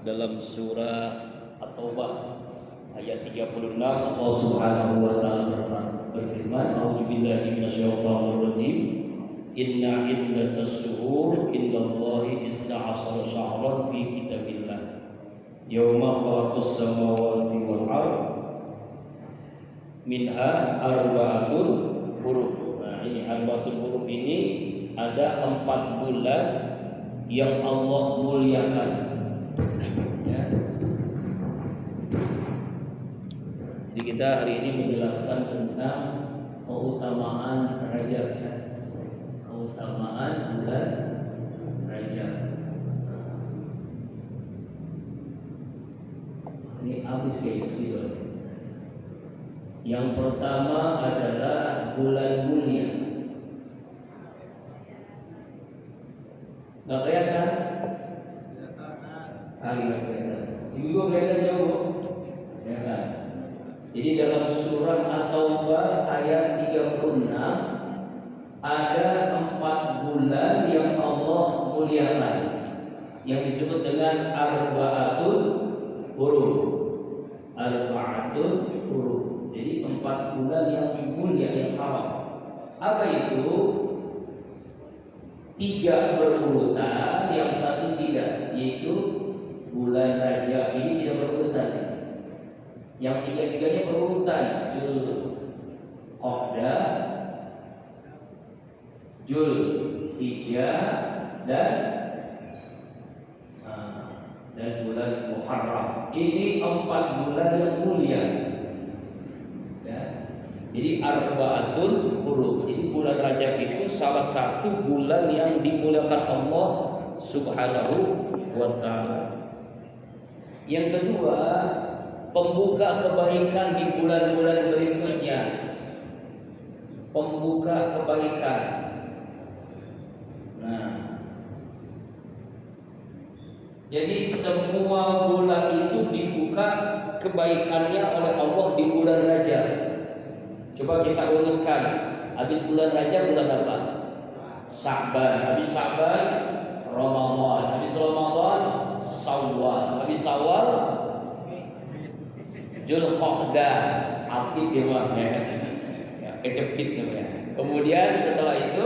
dalam surah At-Taubah ayat 36 Allah Subhanahu wa taala berfirman, A'udzubillahi minasyaitonir rajim. Inna iddatas syuhur indallahi isna asara syahran fi kitabillah yauma khalaqas samawati wal ardh minha arba'atul hurum. Nah, ini arba'atul hurum ini ada 4 bulan yang Allah muliakan. Ya. Jadi kita hari ini menjelaskan tentang keutamaan Rajab, ya. Keutamaan bulan Rajab. Ini habis guys video. Yang pertama adalah bulan mulia. Nggak kelihatan? Nggak kelihatan. Ibu gua kelihatan jauh. Kelihatan. Jadi dalam surah At-Taubah ayat 36 ada 4 bulan yang Allah muliakan, yang disebut dengan arba'atul hurum. Arba'atul hurum. Jadi 4 bulan yang mulia, yang haram. Apa itu? 3 berurutan, yang 1 tidak, yaitu bulan Rajab. Ini tidak berurutan. Yang 3-3-nya berurutan. Zulqa'dah, Zulhijjah, dan bulan Muharram. Ini 4 bulan yang mulia. Ya. Jadi arba'atul hurum. Jadi bulan Rajab itu salah satu bulan yang dimuliakan Allah Subhanahu wa taala. Yang kedua, pembuka kebaikan di bulan-bulan berikutnya. Pembuka kebaikan. Nah, jadi semua bulan itu dibuka kebaikannya oleh Allah di bulan Rajab. Coba kita urutkan. Habis bulan Rajab bulan apa? Sya'ban. Habis Sya'ban Ramadan. Habis Ramadan Syawal. Habis Syawal Zulqa'dah. Apit dia mah ya, kecepit namanya. Kemudian setelah itu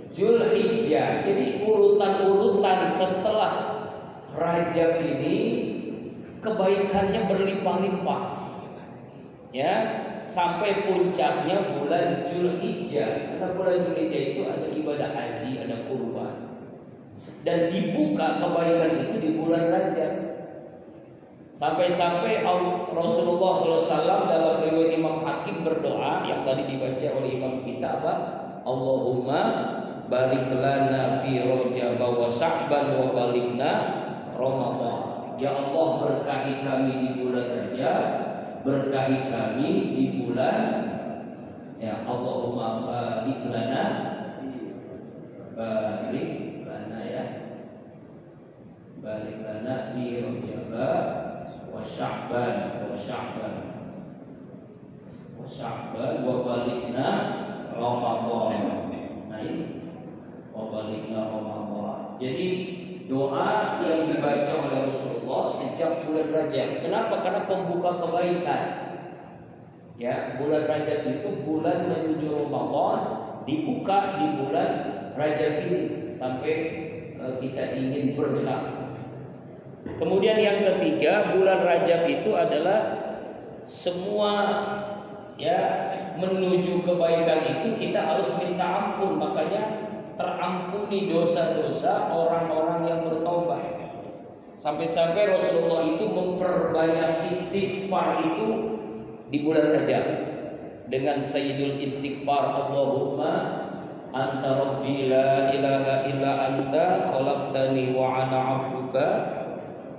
Zulhijjah. Jadi urutan-urutan setelah Rajab ini kebaikannya berlimpah-limpah. Ya, sampai puncaknya bulan Zulhijjah. Karena bulan Zulhijjah itu ada ibadah haji, ada kurban. Dan dibuka kebaikan itu di bulan Rajab. Sampai-sampai Rasulullah SAW dalam riwayat Imam Hakim berdoa yang tadi dibaca oleh imam kita apa? Allahumma barik lana fi Rajab wa Sya'ban wa balikna Ramadan. Ya Allah, berkahi kami di bulan Rajab, berkahi kami di bulan, ya Allahumma barik lana ya, barik lana fi Rajab wa Sya'ban wa balikna Ramadan. Nah ini wa balikna Ramadan. Jadi doa yang dibaca oleh Rasulullah sejak bulan Rajab. Kenapa? Karena pembuka kebaikan. Ya, bulan Rajab itu bulan menuju Ramadan, dibuka di bulan Rajab ini sampai kita ingin berkah. Kemudian yang ketiga, bulan Rajab itu adalah semua ya menuju kebaikan itu kita harus minta ampun. Makanya terampuni dosa-dosa orang-orang yang bertobat. Sampai-sampai Rasulullah itu memperbanyak istighfar itu di bulan Rajab dengan sayyidul istighfar, Allahumma anta rabbi la ilaha illa anta khalaqtani wa ana 'abduka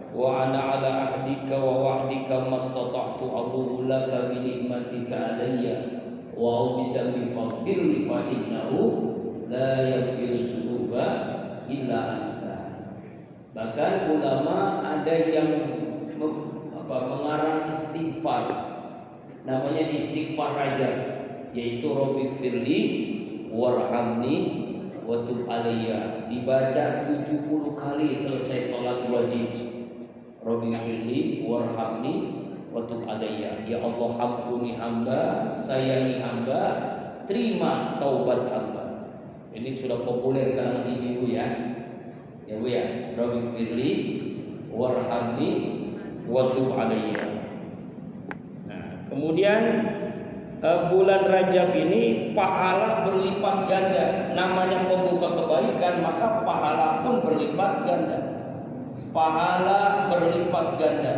wa ana 'ala ahdika wa wa'dika mastata'tu a'udzu laka bi ni'matika alayya wa a'udzu bika faghfirli fa innahu la yaghfiru dzunuba illa anta. Bahkan ulama ada yang mengarang istighfar, namanya istighfar Rajab, yaitu Rabbi firli warhamni wa tub alayya, dibaca 70 kali selesai sholat wajib. Rabbi firli warhamni wa tub alayya. Ya Allah, ampuni hamba, sayangi hamba, terima taubat hamba. Ini sudah populer kalangan ibu ya. Ya Bu ya. Rabbi firli warhamni wa tub alayya. Nah, kemudian bulan Rajab ini pahala berlipat ganda. Namanya pembuka kebaikan, maka pahala pun berlipat ganda. Pahala berlipat ganda.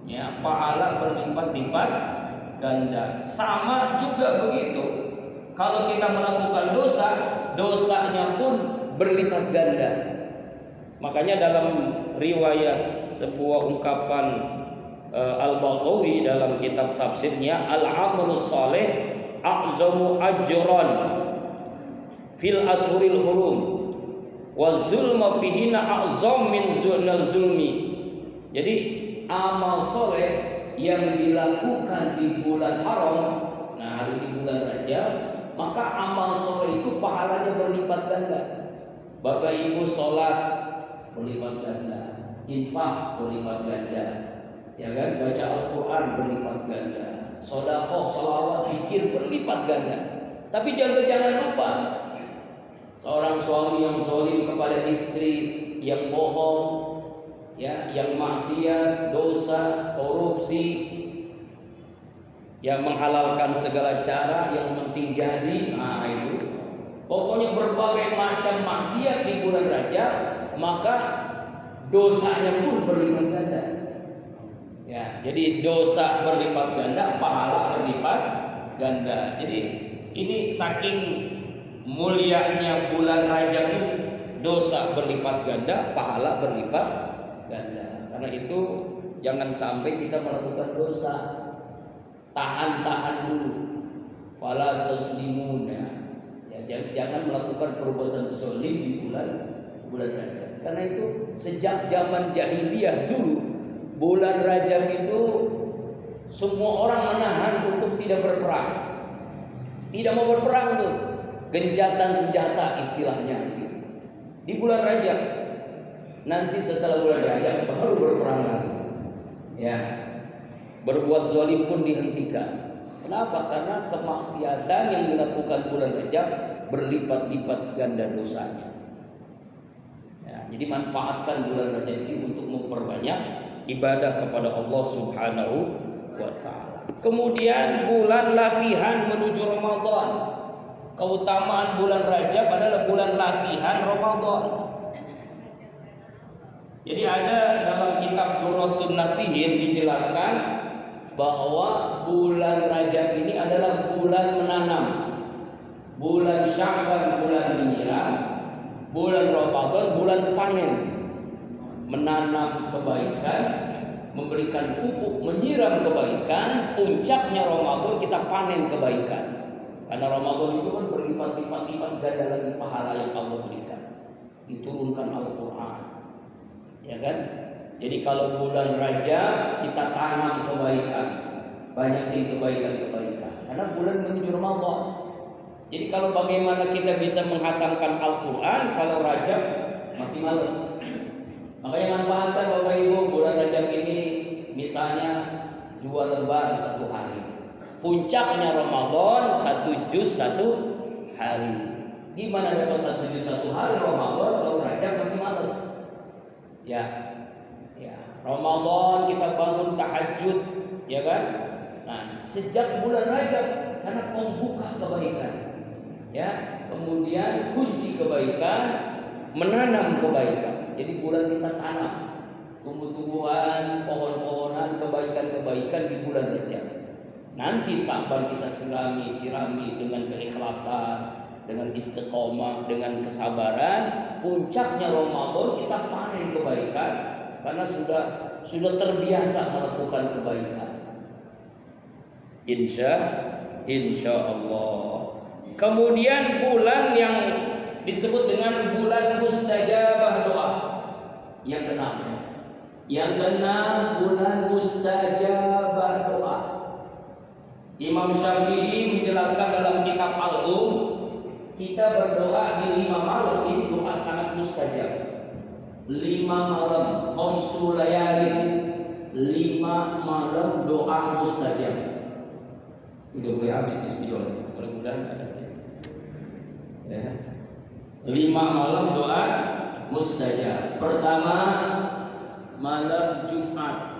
Ya, pahala berlipat-lipat ganda. Sama juga begitu. Kalau kita melakukan dosa, dosanya pun berlipat ganda. Makanya dalam riwayat sebuah ungkapan Al-Baghawi dalam kitab tafsirnya, al-amalus saleh a'zamu ajran fil ashuril hurum wa zulma fihina a'zam min zulmi. Jadi amal soleh yang dilakukan di bulan haram, nah hari di bulan Rajab, maka amal soleh itu pahalanya berlipat ganda. Bapak ibu sholat berlipat ganda, infak berlipat ganda, ya kan, baca Al-Quran berlipat ganda, sedekah, sholawat, zikir berlipat ganda. Tapi jangan lupa, seorang suami yang zalim kepada istri, yang bohong, ya, yang maksiat, dosa, korupsi, yang menghalalkan segala cara, yang penting jadi, nah itu, pokoknya berbagai macam maksiat di bulan Rajab, maka dosanya pun berlipat ganda. Ya, jadi dosa berlipat ganda, pahala berlipat ganda. Jadi ini saking mulianya bulan Rajab ini, dosa berlipat ganda, pahala berlipat ganda. Karena itu jangan sampai kita melakukan dosa. Tahan dulu. Fala tazlimuna. Ya, jangan melakukan perbuatan zalim di bulan Rajab. Karena itu sejak zaman jahiliyah dulu, bulan Rajab itu semua orang menahan untuk tidak berperang. Tidak mau berperang tuh. Genjatan senjata istilahnya gitu. Di bulan Rajab. Nanti setelah bulan Rajab baru berperang lagi. Ya. Berbuat zalim pun dihentikan. Kenapa? Karena kemaksiatan yang dilakukan bulan Rajab berlipat-lipat ganda dosanya. Ya, jadi manfaatkan bulan Rajab ini untuk memperbanyak ibadah kepada Allah Subhanahu wa taala. Kemudian bulan latihan menuju Ramadan. Keutamaan bulan Rajab adalah bulan latihan Ramadan. Jadi ada dalam kitab Durratun Nasihin dijelaskan bahwa bulan Rajab ini adalah bulan menanam. Bulan Sya'ban bulan menyiram, bulan Ramadan bulan panen. Menanam kebaikan, memberikan pupuk, menyiram kebaikan, puncaknya Ramadan kita panen kebaikan. Karena Ramadan itu kan berlipat-lipat ganda lagi pahala yang Allah berikan. Diturunkan Al-Quran, ya kan? Jadi kalau bulan Rajab kita tanam kebaikan, banyakin kebaikan-kebaikan. Karena bulan menuju Ramadan. Jadi kalau bagaimana kita bisa menghatamkan Al-Quran kalau Rajab masih malas? Makanya manfaatkan Bapak Ibu bulan Rajab ini, misalnya 2 lembar satu hari. Puncaknya Ramadan 1 juz 1 hari. Gimana dapat 1 juz 1 hari Ramadan kalau Rajab masih malas? Ya. Ramadan kita bangun tahajud, ya kan? Nah, sejak bulan Rajab karena pembuka kebaikan. Ya, kemudian kunci kebaikan menanam kebaikan. Jadi bulan kita tanam tumbuh-tumbuhan, pohon-pohonan, kebaikan-kebaikan di bulan Rajab. Nanti Sya'ban kita sirami dengan keikhlasan, dengan istiqomah, dengan kesabaran. Puncaknya Ramadan kita panen kebaikan karena sudah terbiasa melakukan kebaikan. Insya Allah. Kemudian bulan yang disebut dengan bulan mustajabah doa. Yang keenam bulan mustajabah doa. Imam Syafi'i menjelaskan dalam kitab Al-Um, kita berdoa di 5 malam ini doa sangat mustajab. 5 malam, khamsu layalin, 5 malam doa mustajab. Udah mulai habis nih video, mudah-mudahan ada. Ya. 5 malam doa mustajab. Pertama malam Jumat.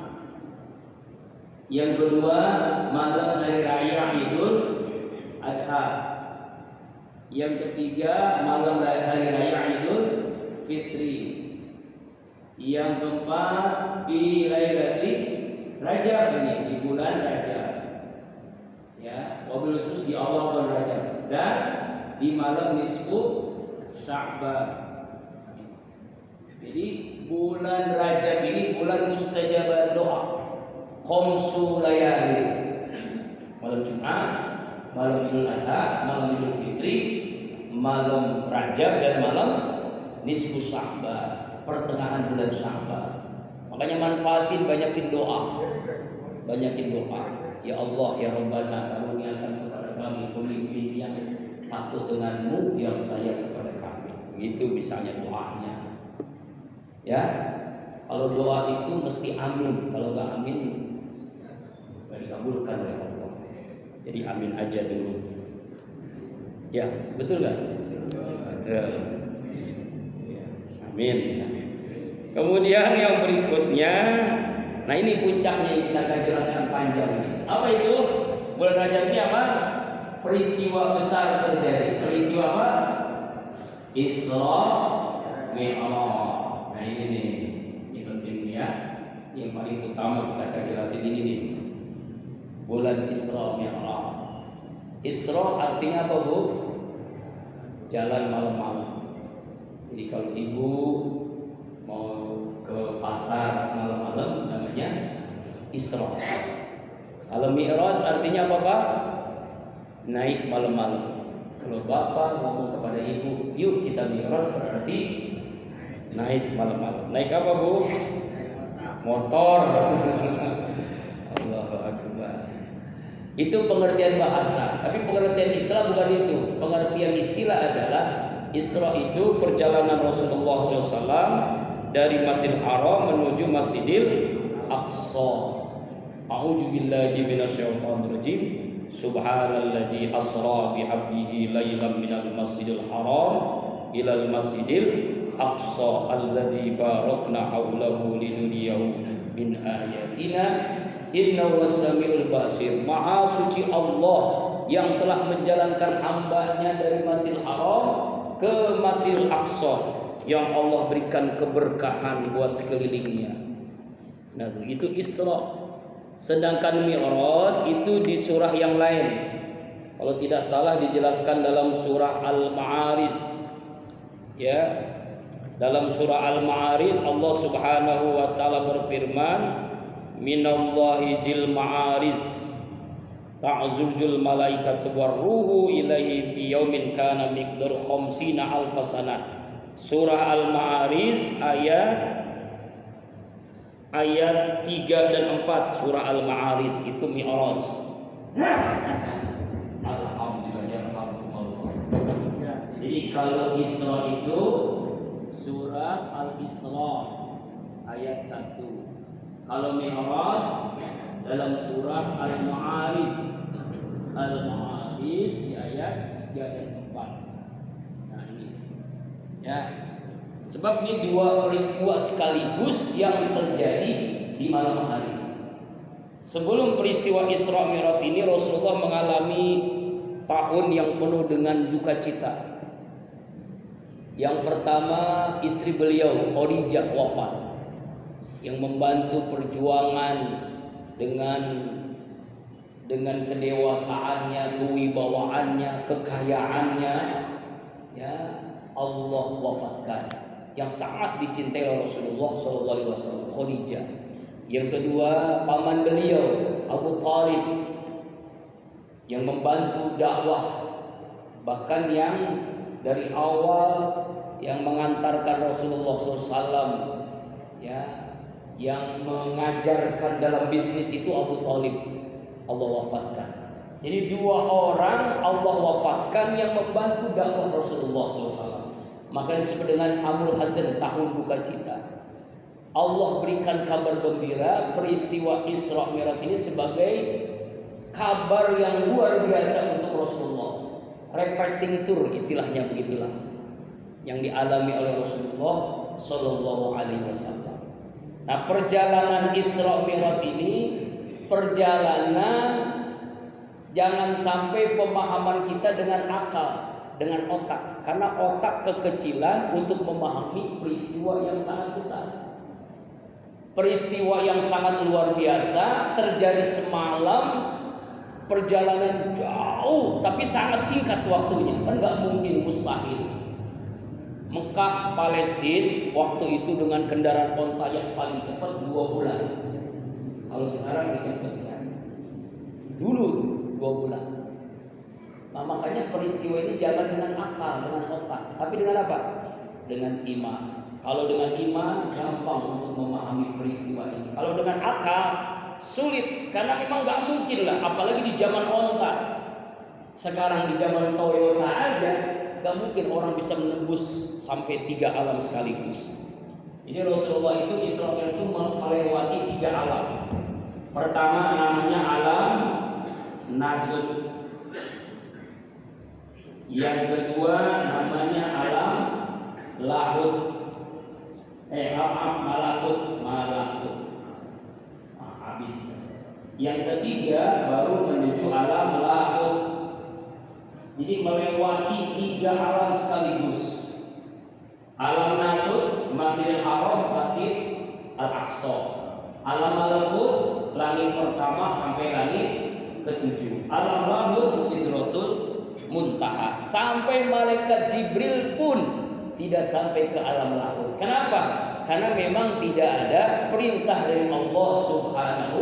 Yang kedua malam hari raya Idul Adha. Yang ketiga malam hari raya Idul Fitri. Yang keempat fi lailati Rajab, ini di bulan Rajab. Ya, wabil khusus di awal bulan Rajab dan di malam nisfu Sya'ban. Jadi bulan Rajab ini bulan mustajabah doa. Khamsu layali. Malam Jumat, malam Idul Adha, malam Idul Fitri, malam Rajab dan malam nisfu Sya'ban. Pertengahan bulan Sya'ban. Makanya manfaatin, banyakin doa. Banyakin doa. Ya Allah, ya Rabbana, karuniakan kepada kami pemimpin yang takut denganmu, yang sayang kepada kami. Begitu misalnya doanya. Ya. Kalau doa itu mesti amin. Kalau enggak amin, enggak dikabulkan oleh Allah. Jadi amin aja dulu. Ya, betul enggak? Betul. Amin. Kemudian yang berikutnya, nah ini puncaknya yang kita akan jelaskan panjang ini. Apa itu? Bulan Rajab ini apa? Peristiwa besar terjadi. Peristiwa apa? Isra Mi'raj. Nah ini nih, ini penting ya. Yang paling utama kita akan jelasin ini nih. Bulan Isra Mi'raj. Isra artinya apa, Bu? Jalan malam-malam. Jadi kalau ibu mau ke pasar malam-malam namanya Isra. Kalau Mi'raj artinya apa, Pak? Naik malam-malam. Kalau bapak ngomong kepada ibu, yuk kita Mi'raj, berarti naik malam-malam. Naik apa, Bu? Motor. Allahu Akbar. Itu pengertian bahasa. Tapi pengertian Isra bukan itu. Pengertian istilah adalah Isra itu perjalanan Rasulullah SAW dari Masjidil Haram menuju Masjidil Aqsa. A'udzu billahi minasyaitonir rajim. Subhanalladzi asra bi 'abdihi lailan minal Masjidil Haram ilal Masjidil Aqsa alladzi barakna haulahu linuriyahu min ayatina innahu was-sami'ul basir. Maha suci Allah yang telah menjalankan hambanya dari Masjidil Haram ke Masjidil Aqsa yang Allah berikan keberkahan buat sekelilingnya. Nah, itu Isra. Sedangkan Mi'raj itu di surah yang lain. Kalau tidak salah dijelaskan dalam surah Al-Ma'arij. Ya. Dalam surah Al-Ma'arij Allah Subhanahu wa taala berfirman, "Minallahi jil ma'arij ta'zurjul malaikatu warruhu ilaihi fi yaumin kana miqdar khamsina alfasanah." Surah Al-Ma'arij ayat 3 dan 4 surah Al-Ma'arij itu Mi'raj. Alhamdulillah. Jadi kalau Isra itu surah Al-Isra ayat 1. Kalau Mi'raj dalam surah Al-Ma'arij. Al-Ma'arij di ayat 3 dan 4. Nah ini. Ya. Sebab ini dua peristiwa sekaligus yang terjadi di malam hari. Sebelum peristiwa Isra Mi'raj ini Rasulullah mengalami tahun yang penuh dengan duka cita. Yang pertama, istri beliau Khadijah wafat, yang membantu perjuangan dengan kedewasaannya, kewibawaannya, kekayaannya, ya Allah wafatkan. Yang sangat dicintai oleh Rasulullah SAW, Khadijah. Yang kedua, paman beliau Abu Thalib yang membantu dakwah, bahkan yang dari awal yang mengantarkan Rasulullah SAW, ya, yang mengajarkan dalam bisnis itu Abu Thalib, Allah wafatkan. Jadi dua orang Allah wafatkan yang membantu dakwah Rasulullah SAW. Maka disebut dengan amul hazan, tahun duka cita. Allah berikan kabar gembira peristiwa Isra Mi'raj ini sebagai kabar yang luar biasa untuk Rasulullah. Refreshing tour istilahnya begitulah yang dialami oleh Rasulullah Shallallahu Alaihi Wasallam. Nah, perjalanan Isra Mi'raj ini perjalanan jangan sampai pemahaman kita dengan akal, dengan otak, karena otak kekecilan untuk memahami peristiwa yang sangat besar. Peristiwa yang sangat luar biasa terjadi semalam, perjalanan jauh tapi sangat singkat waktunya, kan nggak mungkin, mustahil. Mekah Palestina waktu itu dengan kendaraan onta yang paling cepat 2 bulan. Kalau sekarang sih cepat ya. Dulu tuh 2 bulan. Nah, makanya peristiwa ini jangan dengan akal, dengan otak, tapi dengan apa? Dengan iman. Kalau dengan iman gampang untuk memahami peristiwa ini. Kalau dengan akal sulit, karena memang nggak mungkin lah, apalagi di zaman onta. Sekarang di zaman Toyota aja nggak mungkin orang bisa menembus sampai 3 alam sekaligus. Ini Rasulullah itu Isra Mi'raj itu melewati 3 alam. Pertama namanya alam nasut. Yang kedua namanya alam lahut. Malakut. Nah, habis. Yang ketiga baru menuju alam lahut. Jadi melewati 3 alam sekaligus. Alam nasut, Masjidil Haram, Masjid Al-Aqsa. Alam malakut, langit pertama sampai langit ke-7. Alam lahut, Sidratul Muntaha. Sampai malaikat Jibril pun tidak sampai ke alam lahut. Kenapa? Karena memang tidak ada perintah dari Allah Subhanahu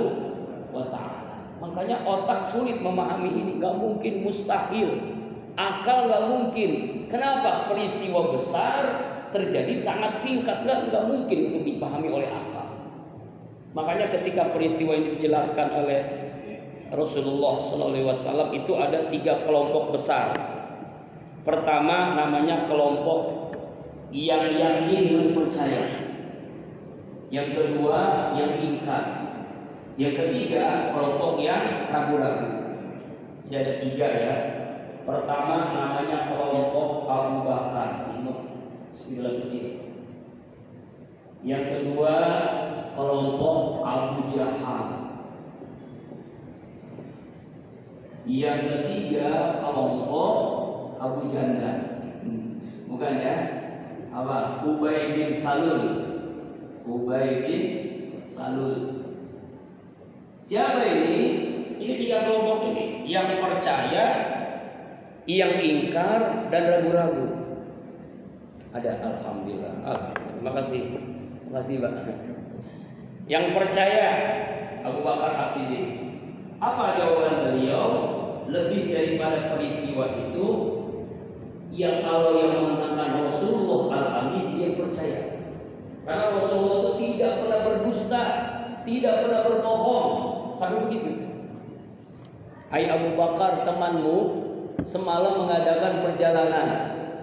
wa ta'ala. Makanya otak sulit memahami ini, gak mungkin, mustahil. Akal gak mungkin. Kenapa? Peristiwa besar terjadi sangat singkat, gak mungkin untuk dipahami oleh akal. Makanya ketika peristiwa ini dijelaskan oleh Rasulullah SAW itu ada 3 kelompok besar. Pertama namanya kelompok yang yakin, yang percaya. Yang kedua yang ingkar. Yang ketiga kelompok yang ragu-ragu. Jadi ada 3 ya. Pertama namanya kelompok Abu Bakar, sembilan kecil. Yang kedua kelompok Abu Jahal. Yang ketiga kelompok Abu Jandal. Bukan ya? Apa? Ubay bin Salul. Ubay bin Salul. Siapa ini? Ini 3 kelompok ini. Yang percaya, yang ingkar, dan ragu-ragu. Ada, alhamdulillah. Terima kasih. Terima kasih, Pak. Yang percaya Abu Bakar As-Siddiq. Apa jawaban beliau? Lebih daripada peristiwa itu, ya kalau yang mengatakan Rasulullah Al-Amin dia percaya. Karena Rasulullah itu tidak pernah berdusta, tidak pernah berbohong. Sampai begitu. Hai Abu Bakar, temanmu semalam mengadakan perjalanan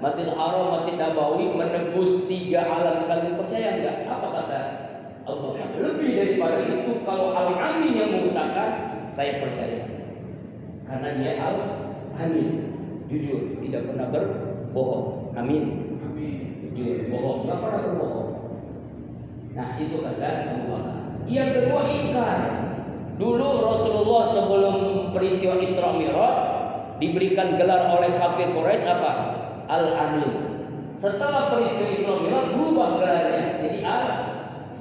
Masjidil Haram, Masjid Nabawi, menembus 3 alam sekaligus. Percaya enggak? Apa kata Abu Bakar? Lebih daripada itu, kalau Al-Amin yang mengatakan, saya percaya. Karena dia Al-Amin, jujur, tidak pernah berbohong. Amin. Jujur, bohong, enggak pernah berbohong. Nah, itu kata Abu Bakar. Yang kedua ingkar. Dulu Rasulullah sebelum peristiwa Isra Mi'raj diberikan gelar oleh kafir Quraisy apa? Al-Amin. Setelah peristiwa Isra Mi'raj berubah gelarnya jadi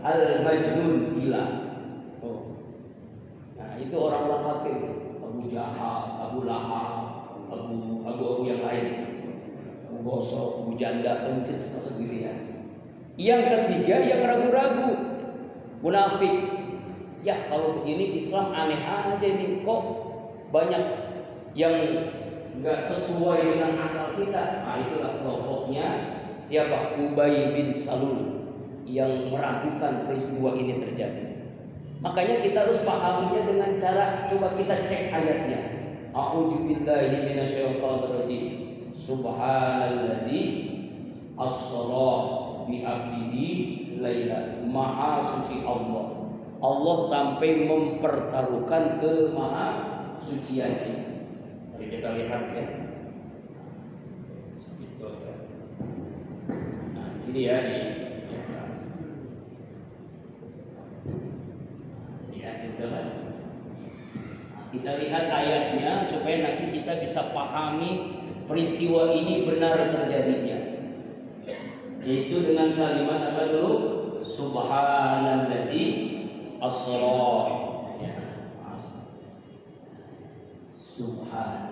Al-Majnun, gila. Nah, itu orang-orang kafir itu. Abu Jahal, Abu Lahab, Abu yang lain. Abu Gosok, Abu Janda, mungkin masuk gitu ya. Yang ketiga yang ragu-ragu, munafik. Ya kalau begini Islam aneh aja ini, kok banyak yang nggak sesuai dengan akal kita. Nah itulah kelompoknya siapa? Ubay bin Salul yang meragukan peristiwa ini terjadi. Makanya kita harus pahaminya dengan cara coba kita cek ayatnya. A'udzubillahi minasyaitonir rajim. Subhanalladzi As-Sara bi abdihi laila. Maha suci Allah. Allah sampai mempertaruhkan ke maha suciannya. Mari kita lihat ya. Segitu ya. Nah, di sini ya di atas. Ya, itu kan. Kita lihat ayatnya supaya nanti kita bisa pahami peristiwa ini benar terjadinya. Yaitu dengan kalimat apa dulu? Subhanalladzi asra. Ya. Subhan